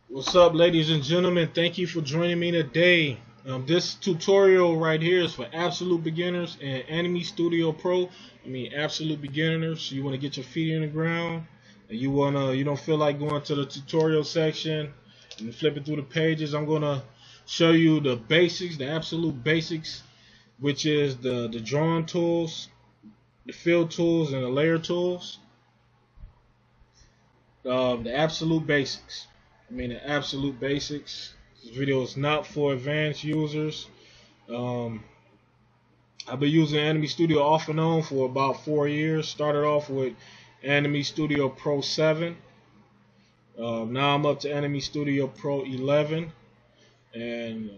What's up, ladies and gentlemen? Thank you for joining me today. This tutorial right here is for absolute beginners and Anime Studio Pro. Absolute beginners. You want to get your feet in the ground, and you don't feel like going to the tutorial section and flipping through the pages. I'm gonna show you the basics, the absolute basics, which is the drawing tools, the fill tools, and the layer tools. The absolute basics. The absolute basics. This video is not for advanced users. Um, I've been using Anime Studio off and on for about 4 years. Started off with Anime Studio Pro 7. Now I'm up to Anime Studio Pro 11, and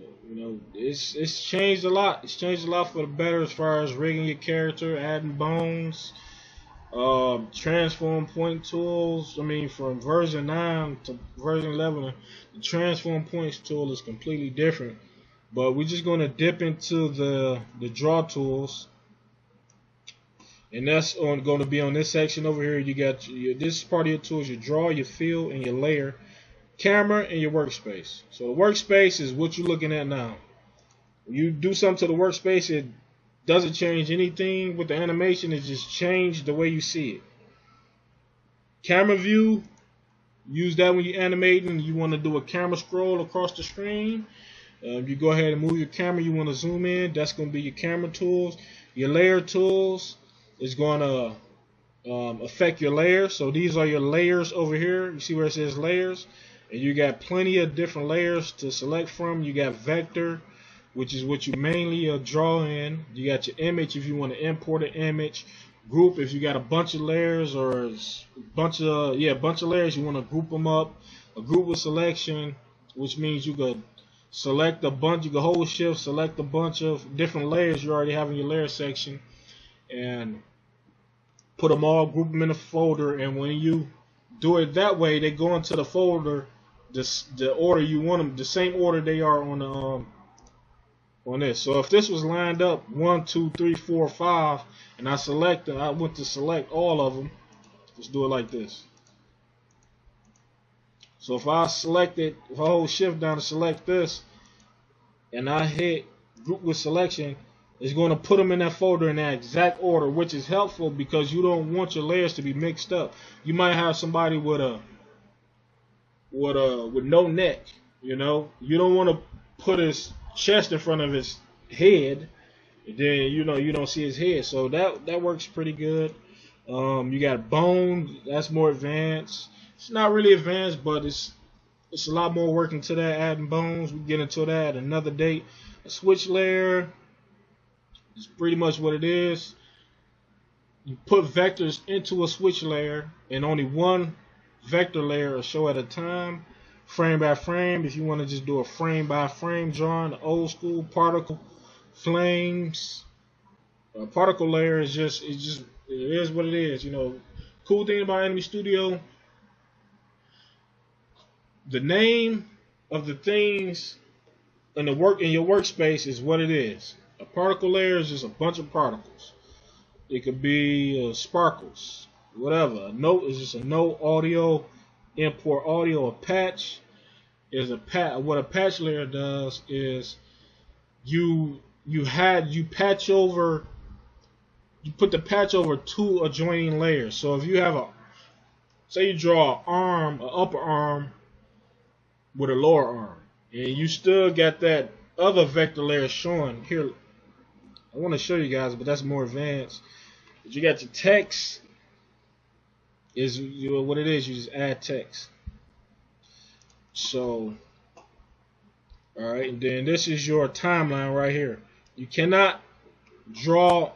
it's changed a lot. It's changed a lot for the better as far as rigging your character, adding bones, transform point tools. From version 9 to version 11, the transform points tool is completely different. But we're just going to dip into the draw tools, and that's going to be on this section over here. You got this part of your tools: your draw, your fill, and your layer, camera, and your workspace. So the workspace is what you're looking at now. When you do something to the workspace, it doesn't change anything with the animation. It just changed the way you see it. Camera view, use that when you're animating. You want to do a camera scroll across the screen. You go ahead and move your camera. You want to zoom in. That's going to be your camera tools. Your layer tools is going to affect your layers. So these are your layers over here. You see where it says layers? And you got plenty of different layers to select from. You got vector, which is what you mainly draw in. You got your image if you want to import an image. Group if you got a bunch of layers, or a bunch of layers, you want to group them up. A group with selection, which means you could select a bunch. You can hold shift, select a bunch of different layers you already have in your layer section, and put them all, group them in a folder. And when you do it that way, they go into the folder, the order you want them, the same order they are on this. So if this was lined up 1, 2, 3, 4, 5, and I went to select all of them. Let's do it like this. So if I hold shift down to select this, and I hit group with selection, it's going to put them in that folder in that exact order, which is helpful because you don't want your layers to be mixed up. You might have somebody with no neck. You don't want to put his chest in front of his head, and then you don't see his head. So that works pretty good. You got bone. That's more advanced. It's not really advanced, but it's a lot more work into that, adding bones. We get into that at another date. A switch layer is pretty much what it is. You put vectors into a switch layer, and only one vector layer will show at a time, frame by frame. If you want to just do a frame by frame drawing, the old school particle flames, particle layer is it is what it is. Cool thing about Anime Studio, the name of the things in your workspace is what it is. A particle layer is just a bunch of particles. It could be sparkles, whatever. A note is just a note. Audio, import audio. A patch is what a patch layer does is you patch over. You put the patch over two adjoining layers. So if you have say you draw an upper arm with a lower arm, and you still got that other vector layer showing here. I want to show you guys, but that's more advanced. But you got your text is what it is. You just add text. So, all right, and then this is your timeline right here. You cannot draw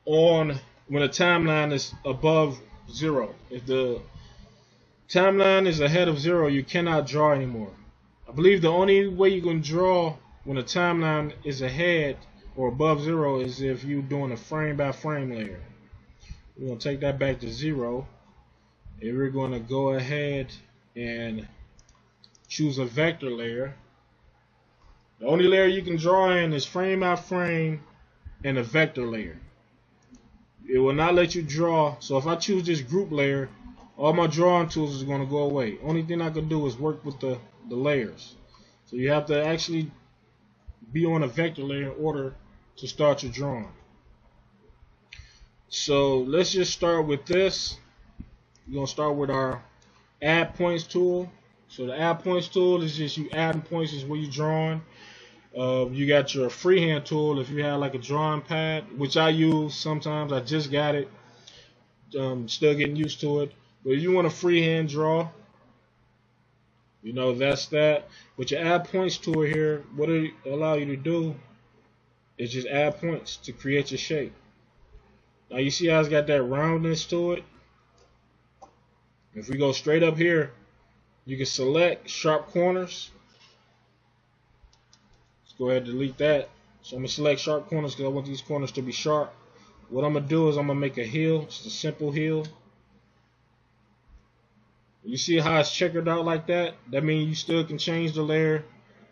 on when a timeline is above 0. If the timeline is ahead of 0, you cannot draw anymore. I believe the only way you can draw when a timeline is ahead or above 0 is if you're doing a frame by frame layer. We're going to take that back to 0, and we're going to go ahead and choose a vector layer. The only layer you can draw in is frame by frame and a vector layer. It will not let you draw. So if I choose this group layer, all my drawing tools is going to go away. Only thing I can do is work with the layers. So you have to actually be on a vector layer in order to start your drawing. So let's just start with this. We're going to start with our add points tool. So the add points tool is just you adding points is where you're drawing. You got your freehand tool if you have like a drawing pad, which I use sometimes. I just got it. Still getting used to it. But if you want a freehand draw, you know, that's that. With your add points tool here, what it allow you to do is just add points to create your shape. Now you see how it's got that roundness to it? If we go straight up here, you can select sharp corners. Let's go ahead and delete that. So I'm going to select sharp corners because I want these corners to be sharp. What I'm going to do is I'm going to make a heel, just a simple heel. You see how it's checkered out like that? That means you still can change the layer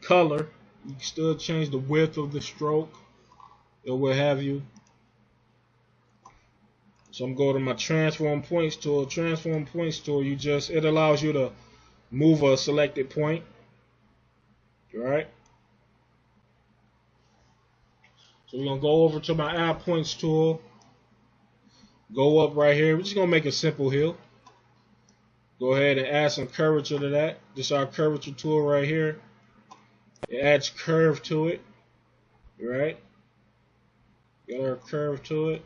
color. You can still change the width of the stroke or what have you. So I'm going to my transform points tool. Transform points tool, it allows you to move a selected point. Alright? So we're going to go over to my add points tool. Go up right here. We're just going to make a simple heel. Go ahead and add some curvature to that. This is our curvature tool right here. It adds curve to it. Right? Got our curve to it.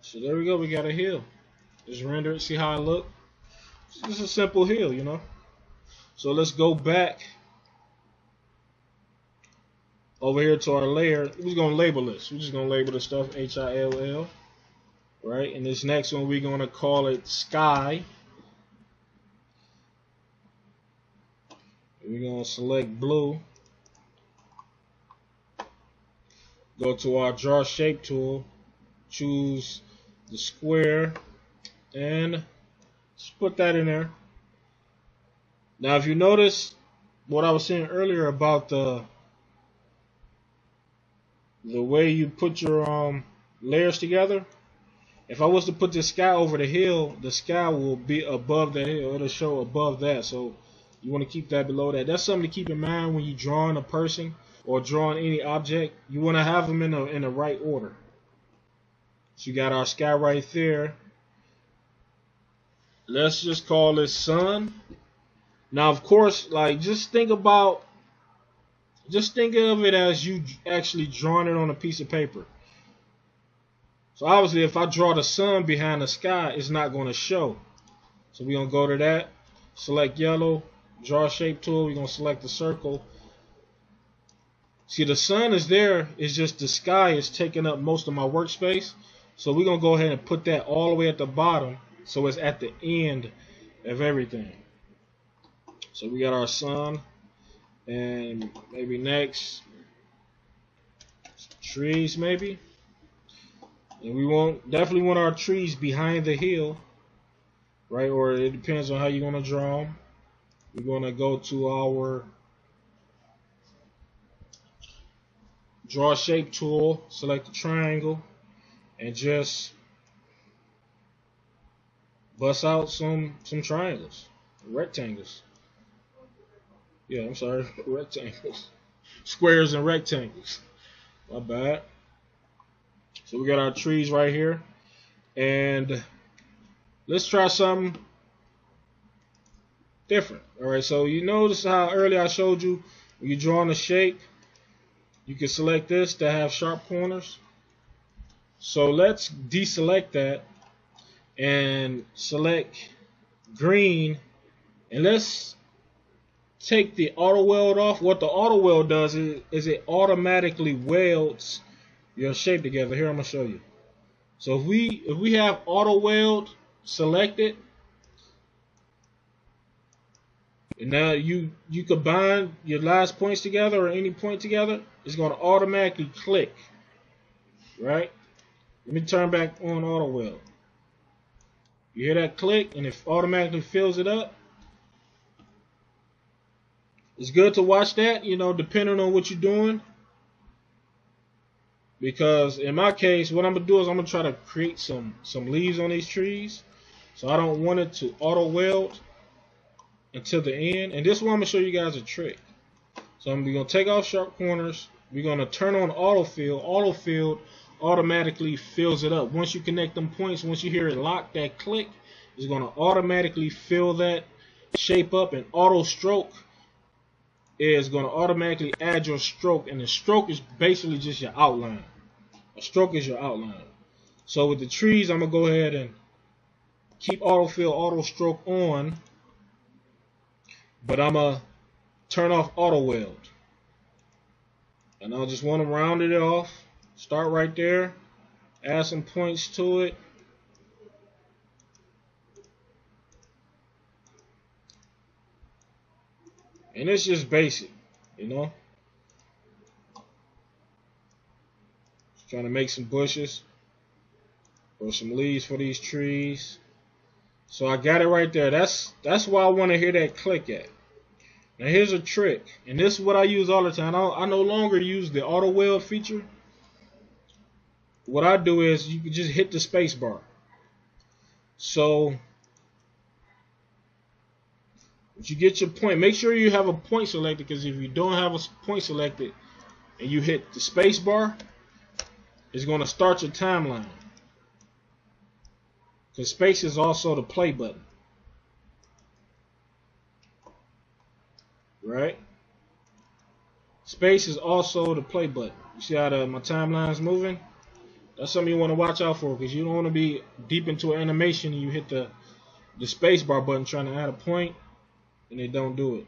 So there we go. We got a heel. Just render it. See how it look? It's just a simple heel, you know. So let's go back over here to our layer. We're just going to label this. We're just going to label this stuff HILL. Right, and this next one we're going to call it sky. We're going to select blue. Go to our draw shape tool. Choose the square. And just put that in there. Now if you notice what I was saying earlier about the way you put your layers together. If I was to put the sky over the hill, the sky will be above that hill. It'll show above that. So you want to keep that below that. That's something to keep in mind when you're drawing a person or drawing any object. You want to have them in the right order. So you got our sky right there. Let's just call this sun. Now, of course, like just think of it as you actually drawing it on a piece of paper. So obviously if I draw the sun behind the sky, it's not going to show. So we're going to go to that, select yellow, draw shape tool, we're going to select the circle. See, the sun is there, it's just the sky is taking up most of my workspace. So we're going to go ahead and put that all the way at the bottom so it's at the end of everything. So we got our sun, and maybe next, trees maybe. And we definitely want our trees behind the hill, right? Or it depends on how you're going to draw them. We're going to go to our draw shape tool, select the triangle, and just bust out some triangles, rectangles. Yeah, I'm sorry, rectangles, squares and rectangles. My bad. So we got our trees right here, and let's try something different. All right, so you notice how earlier I showed you when you're drawing a shape, you can select this to have sharp corners. So let's deselect that and select green, and let's take the auto weld off. What the auto weld does is it automatically welds your shape together. Here I'm gonna show you. So if we have auto weld selected, and now you combine your last points together or any point together, it's gonna automatically click. Right? Let me turn back on auto weld. You hear that click, and it automatically fills it up. It's good to watch that, you know, depending on what you're doing. because in my case, what I'm gonna do is I'm gonna try to create some leaves on these trees. So I don't want it to auto weld until the end. And this one I'm gonna show you guys a trick. So I'm gonna take off sharp corners. We're gonna turn on autofill. Autofill automatically fills it up. Once you connect them points, once you hear it lock, that click is gonna automatically fill that shape up, and auto stroke is gonna automatically add your stroke, and the stroke is basically just your outline. A stroke is your outline. So with the trees, I'm gonna go ahead and keep autofill, auto stroke on, but I'm gonna turn off auto weld. And I'll just want to round it off. Start right there. Add some points to it. And it's just basic, you know. Just trying to make some bushes or some leaves for these trees. So I got it right there. That's why I want to hear that click at. Now here's a trick, and this is what I use all the time. I no longer use the auto weld feature. What I do is you can just hit the space bar. So if you get your point, make sure you have a point selected, because if you don't have a point selected and you hit the space bar, it's going to start your timeline. Because space is also the play button. Right? Space is also the play button. You see how my timeline is moving? That's something you want to watch out for, because you don't want to be deep into an animation and you hit the space bar button trying to add a point and they don't do it.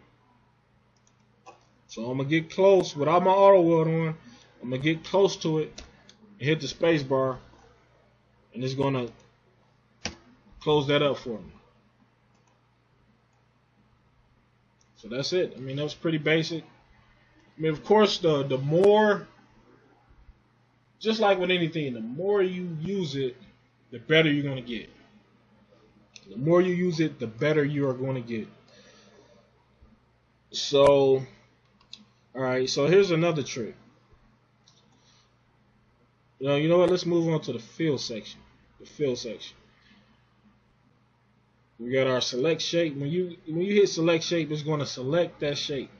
So I'm going to get close without my auto weld on. I'm going to get close to it and hit the space bar, and it's going to close that up for me. So that's it. I mean, that was pretty basic. I mean, of course, the more, just like with anything, the more you use it, the better you're going to get. The more you use it, the better you are going to get. So, alright, so here's another trick. You know what? Let's move on to the fill section. The fill section. We got our select shape. When you hit select shape, it's going to select that shape.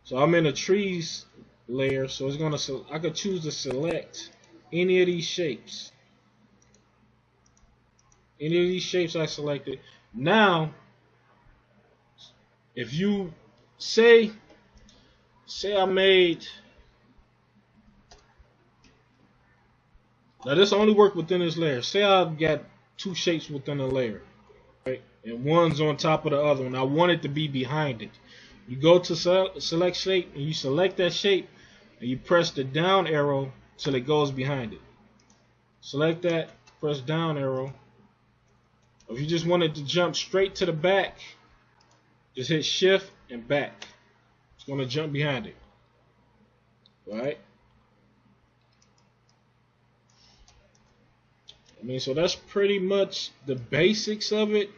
So I'm in the trees layer, so it's going to. I could choose to select any of these shapes. Any of these shapes I selected. Now, if you say I made. Now this only works within this layer. Say I've got two shapes within a layer, right? And one's on top of the other one. I want it to be behind it. You go to select shape and you select that shape and you press the down arrow till it goes behind it. Select that, press down arrow. If you just want it to jump straight to the back, just hit shift and back. It's going to jump behind it. Right? I mean, so that's pretty much the basics of it.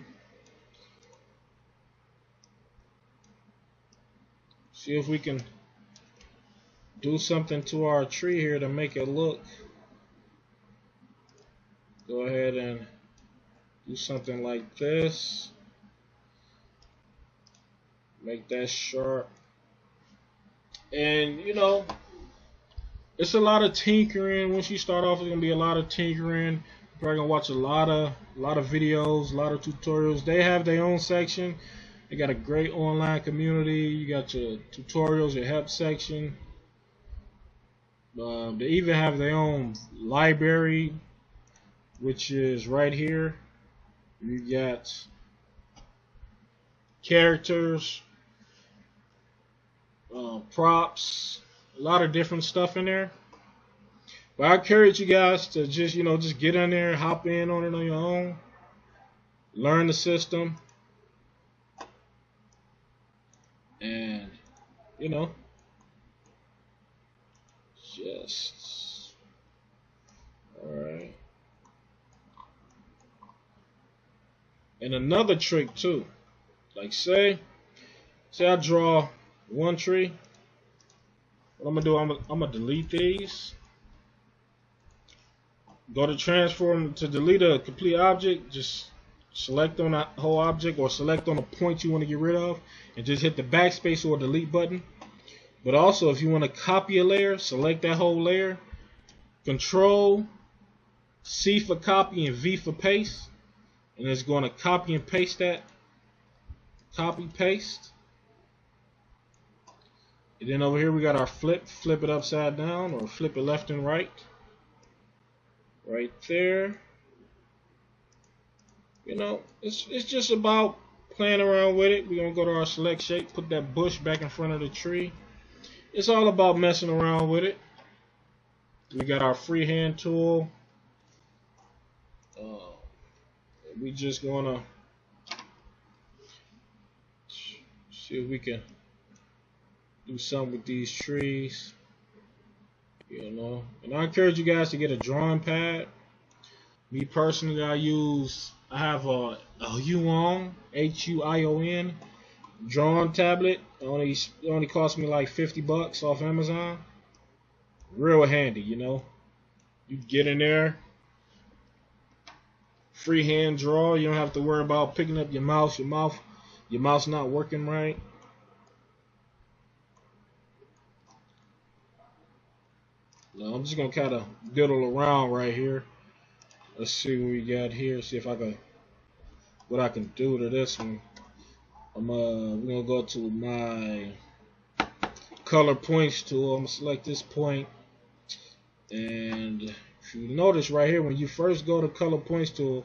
See if we can do something to our tree here to make it look. Go ahead and do something like this. Make that sharp. And you know, it's a lot of tinkering. Once you start off, it's gonna be a lot of tinkering. You're probably gonna watch a lot of videos, a lot of tutorials. They have their own section. They got a great online community. You got your tutorials, your help section. They even have their own library, which is right here. You got characters, props, a lot of different stuff in there. But I encourage you guys to just get in there, hop in on it on your own, learn the system, and just alright. And another trick too, like say I draw one tree. What I'm gonna do, I'm gonna delete these. Go to transform to delete a complete object. Just select on that whole object or select on the point you want to get rid of, and just hit the backspace or delete button. But also, if you want to copy a layer, select that whole layer. Control C for copy and V for paste, and it's going to copy and paste that. Copy, paste. And then over here we got our flip. Flip it upside down or flip it left and right. Right there. You know, it's just about playing around with it. We're going to go to our select shape, put that bush back in front of the tree. It's all about messing around with it. We got our freehand tool. We just going to see if we can do something with these trees. You know, and I encourage you guys to get a drawing pad. Me personally, I have a Huion, Huion drawing tablet. It only cost me like $50 off Amazon. Real handy, you know. You get in there, freehand draw. You don't have to worry about picking up your mouse. Your mouse not working right. Now I'm just gonna kind of diddle around right here. Let's see what we got here. See if what I can do to this one. We're gonna go to my color points tool. I'm gonna select this point, and if you notice right here, when you first go to color points tool,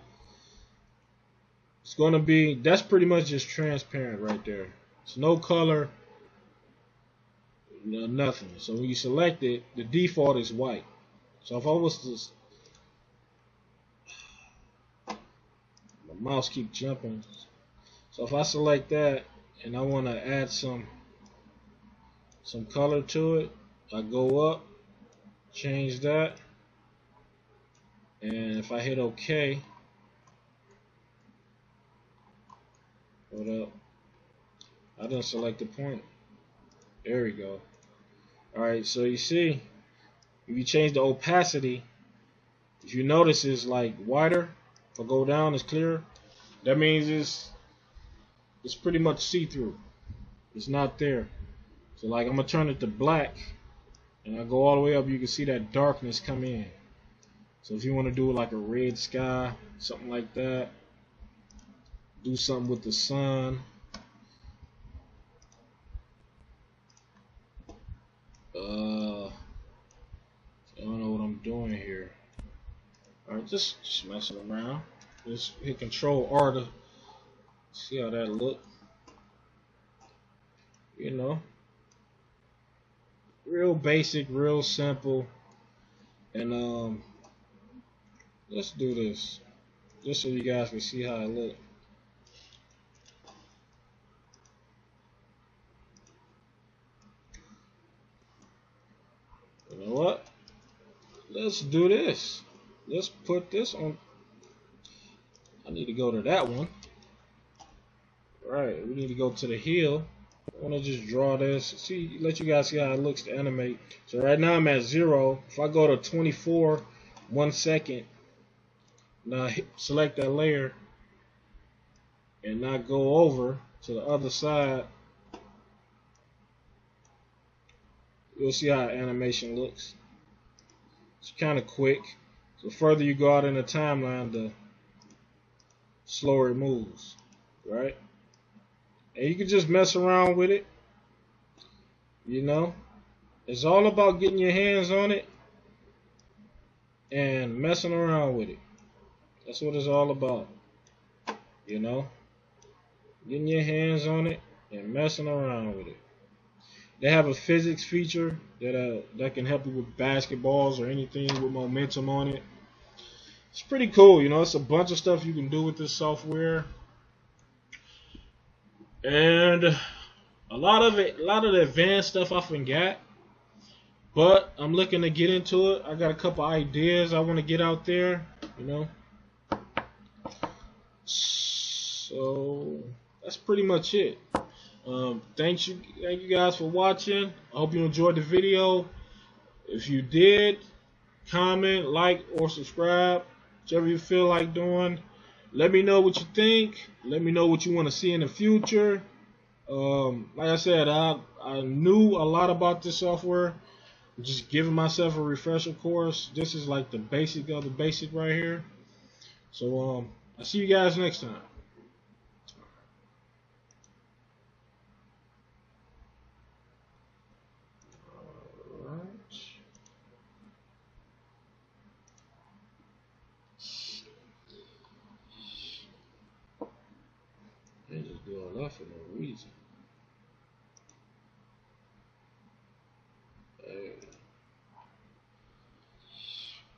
it's gonna be, that's pretty much just transparent right there. It's no color, nothing. So when you select it, the default is white. So if I was to, my mouse keep jumping. So if I select that and I want to add some color to it, I go up, change that, and if I hit OK, hold up, I didn't select the point. There we go. Alright, so you see, if you change the opacity, if you notice it's like wider, if I go down it's clearer, that means it's pretty much see-through. It's not there. So like I'm gonna turn it to black, and I go all the way up, you can see that darkness come in. So if you want to do like a red sky, something like that, do something with the sun. I don't know what I'm doing here. Alright, just messing around. Just hit Control R to see how that look. You know, real basic, real simple. And let's do this just so you guys can see how it look. You know what? Let's do this. Let's put this on. I need to go to that one. Right, we need to go to the hill. I want to just draw this. See, let you guys see how it looks to animate. So right now I'm at 0. If I go to 24, 1 second, now select that layer, and now go over to the other side, you'll see how animation looks. It's kind of quick. The further you go out in the timeline, the slower it moves, right? And you can just mess around with it. You know, it's all about getting your hands on it and messing around with it. That's what it's all about. You know, getting your hands on it and messing around with it. They have a physics feature that can help you with basketballs or anything with momentum on it. It's pretty cool, you know. It's a bunch of stuff you can do with this software, and a lot of the advanced stuff I forgot, but I'm looking to get into it. I got a couple ideas I want to get out there, you know. So that's pretty much it. Thank you guys for watching. I hope you enjoyed the video. If you did, comment, like, or subscribe, whichever you feel like doing. Let me know what you think. Let me know what you want to see in the future. Like I said, I knew a lot about this software. Just giving myself a refresher course. This is like the basic of the basic right here. So I'll see you guys next time. Alright. They just doing that for no reason.